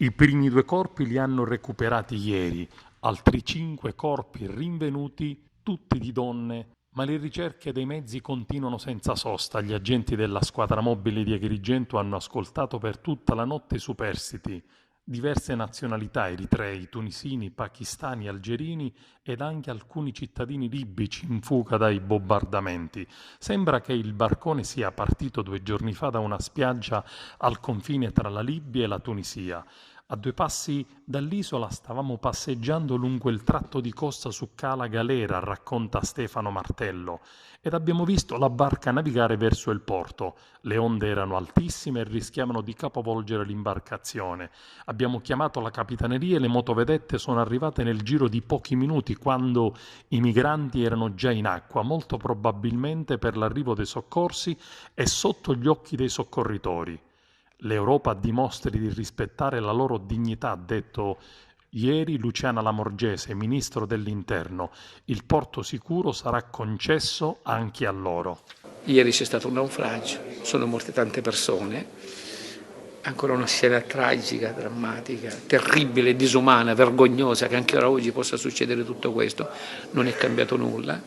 I primi 2 corpi li hanno recuperati ieri, altri 5 corpi rinvenuti, tutti di donne, ma le ricerche dei mezzi continuano senza sosta. Gli agenti della squadra mobile di Agrigento hanno ascoltato per tutta la notte i superstiti, diverse nazionalità, eritrei, tunisini, pakistani, algerini ed anche alcuni cittadini libici in fuga dai bombardamenti. Sembra che il barcone sia partito 2 giorni fa da una spiaggia al confine tra la Libia e la Tunisia. A 2 passi dall'isola stavamo passeggiando lungo il tratto di costa su Cala Galera, racconta Stefano Martello, ed abbiamo visto la barca navigare verso il porto. Le onde erano altissime e rischiavano di capovolgere l'imbarcazione. Abbiamo chiamato la capitaneria e le motovedette sono arrivate nel giro di pochi minuti quando i migranti erano già in acqua, molto probabilmente per l'arrivo dei soccorsi e sotto gli occhi dei soccorritori. L'Europa dimostri di rispettare la loro dignità, ha detto ieri Luciana Lamorgese, ministro dell'Interno. Il porto sicuro sarà concesso anche a loro. Ieri c'è stato un naufragio, sono morte tante persone, ancora una scena tragica, drammatica, terribile, disumana, vergognosa, che anche oggi possa succedere tutto questo, non è cambiato nulla.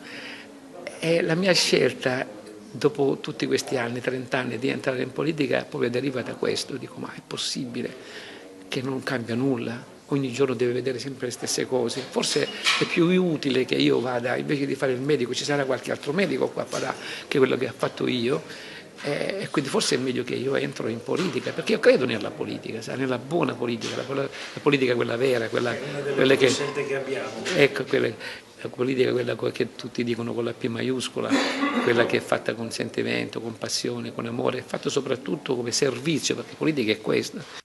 E la mia scelta, dopo tutti questi anni, 30 anni, di entrare in politica, proprio deriva da questo. Dico, ma è possibile che non cambia nulla? Ogni giorno deve vedere sempre le stesse cose. Forse è più utile che io vada, invece di fare il medico, ci sarà qualche altro medico qua farà che quello che ho fatto io. E quindi forse è meglio che io entro in politica, perché io credo nella politica, nella buona politica, la politica quella vera, quella che scelte che abbiamo. ecco, la politica quella che tutti dicono con la P maiuscola, quella che è fatta con sentimento, con passione, con amore, è fatta soprattutto come servizio, perché politica è questa.